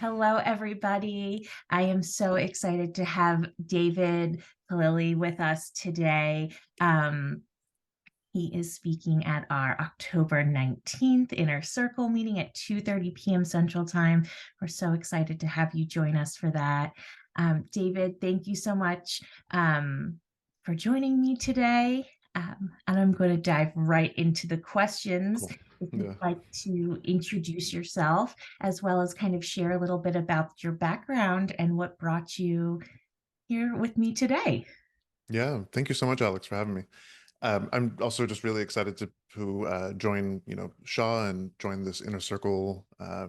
Hello, everybody. I am so excited to have David Khalili with us today. Um, he is speaking at our October 19th Inner Circle meeting at 2:30 p.m. Central Time. We're so excited to have you join us for that. David, thank you so much for joining me today. And I'm going to dive right into the questions. Cool. If you'd Yeah. like to introduce yourself, as well as kind of share a little bit about your background and what brought you here with me today. Yeah. Thank you so much, Alex, for having me. I'm also just really excited to join, SHA and join this inner circle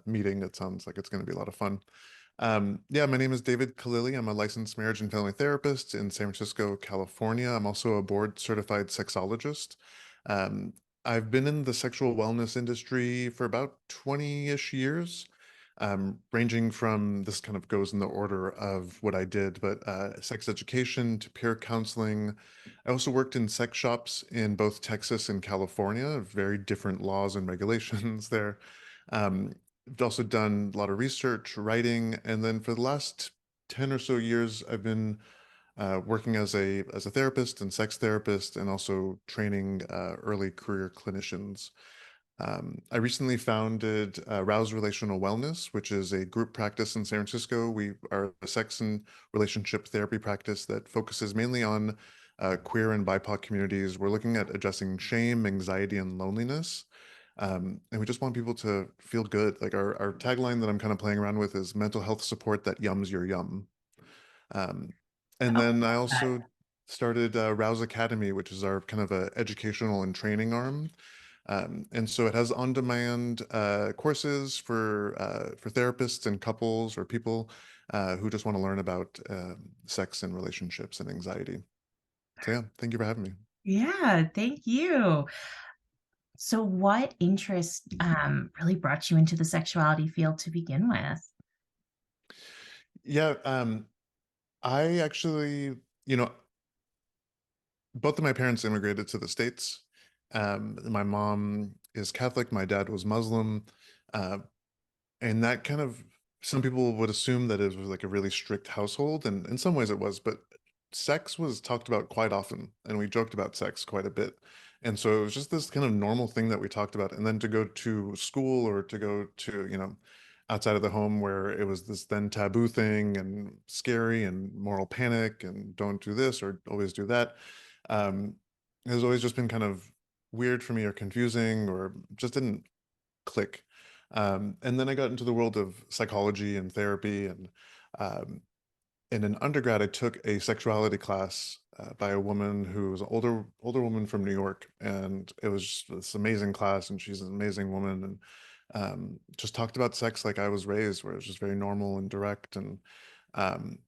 meeting. It sounds like it's going to be a lot of fun. Yeah, my name is David Khalili. I'm a licensed marriage and family therapist in San Francisco, California. I'm also a board certified sexologist. Um, I've been in the sexual wellness industry for about 20-ish years. Ranging from this kind of goes in the order of what I did, but sex education to peer counseling. I also worked in sex shops in both Texas and California, very different laws and regulations there. Um, I've also done a lot of research, writing, and then for the last 10 or so years, I've been working as a therapist and sex therapist, and also training early career clinicians. I recently founded Rouse Relational Wellness, which is a group practice in San Francisco. We are a sex and relationship therapy practice that focuses mainly on queer and BIPOC communities. We're looking at addressing shame, anxiety, and loneliness. And we just want people to feel good. Like our tagline that I'm kind of playing around with is mental health support that yums your yum. Um, and Oh, then I also started Rouse Academy, which is our kind of a educational and training arm. And so it has on-demand courses for therapists and couples or people who just want to learn about sex and relationships and anxiety. So yeah, thank you for having me. yeah, thank you. So, what interest really brought you into the sexuality field to begin with? Yeah, I actually, you know, both of my parents immigrated to the States. My mom is Catholic, my dad was Muslim. Uh, And that kind of, some people would assume that it was like a really strict household, and in some ways it was, but sex was talked about quite often, and we joked about sex quite a bit. And so it was just this kind of normal thing that we talked about. And then to go to school or to go to, outside of the home where it was this then taboo thing and scary and moral panic and don't do this or always do that, um, has always just been kind of weird for me or confusing or just didn't click. And then I got into the world of psychology and therapy. And um, in an undergrad, I took a sexuality class by a woman who was an older woman from New York, and it was just this amazing class. And she's an amazing woman, and just talked about sex like I was raised, where it was just very normal and direct. Um,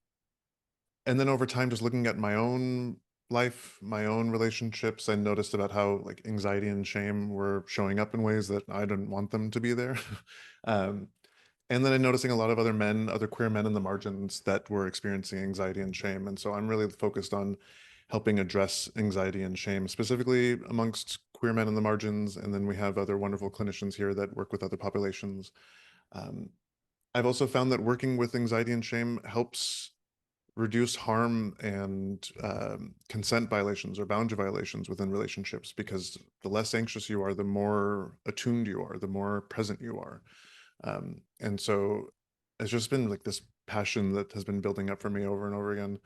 and then over time, just looking at my own life, my own relationships, I noticed about how like anxiety and shame were showing up in ways that I didn't want them to be there. Um, and then I'm noticing a lot of other men, other queer men in the margins that were experiencing anxiety and shame. And so I'm really focused on helping address anxiety and shame, specifically amongst queer men in the margins. And then we have other wonderful clinicians here that work with other populations. Um, I've also found that working with anxiety and shame helps reduce harm and consent violations or boundary violations within relationships, because the less anxious you are, the more attuned you are, the more present you are. And so it's just been like this passion that has been building up for me over and over again.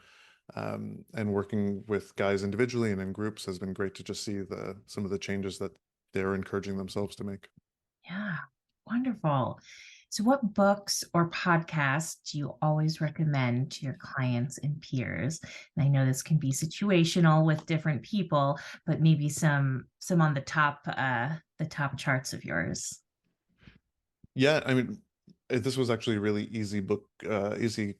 And working with guys individually and in groups has been great to just see the some of the changes that they're encouraging themselves to make. Yeah, wonderful. So, what books or podcasts do you always recommend to your clients and peers? And I know this can be situational with different people, but maybe some on the top charts of yours. Yeah, I mean, this was actually a really easy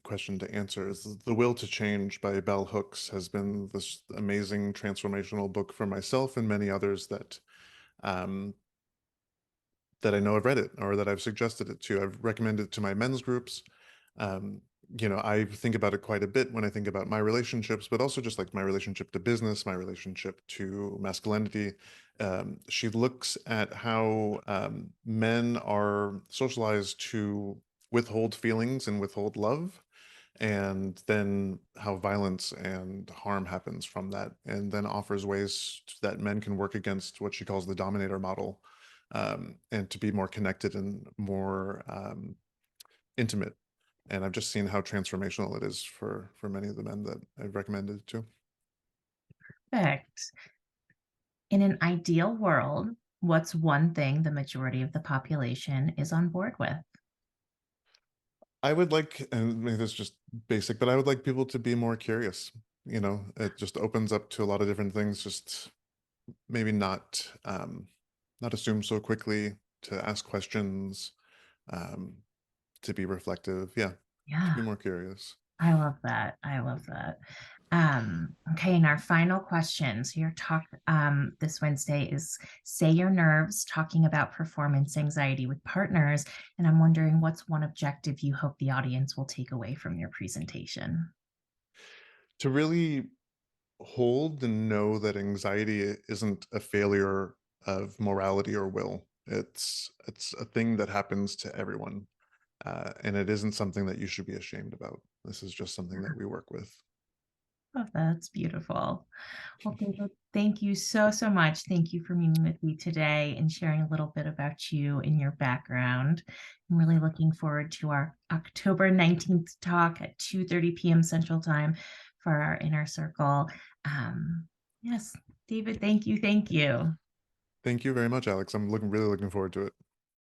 question to answer. Is The Will to Change by Bell Hooks has been this amazing transformational book for myself and many others um, that I know have read it or that I've suggested it to. I've recommended it to my men's groups. Um, I think about it quite a bit when I think about my relationships, but also just like my relationship to business, my relationship to masculinity. She looks at how men are socialized to withhold feelings and withhold love, and then how violence and harm happens from that, and then offers ways that men can work against what she calls the dominator model, and to be more connected and more intimate. And I've just seen how transformational it is for many of the men that I've recommended it to. Perfect. In an ideal world, what's one thing the majority of the population is on board with? I would like, and maybe this is just basic, but I would like people to be more curious. It just opens up to a lot of different things. Just maybe not assume so quickly, to ask questions, um, to be reflective. Yeah, to Yeah, be more curious. I love that. I love that. Okay, and our final question. So your talk this Wednesday is Say Your Nerves, talking about performance anxiety with partners. And I'm wondering what's one objective you hope the audience will take away from your presentation? To really hold and know that anxiety isn't a failure of morality or will. It's a thing that happens to everyone, and it isn't something that you should be ashamed about. This is just something that we work with. Oh, that's beautiful. Well, David, thank you so, so much. Thank you for meeting with me today and sharing a little bit about you and your background. I'm really looking forward to our October 19th talk at 2:30 p.m. Central Time for our inner circle. Yes, David, thank you. Thank you. Thank you very much, Alex. I'm really looking forward to it.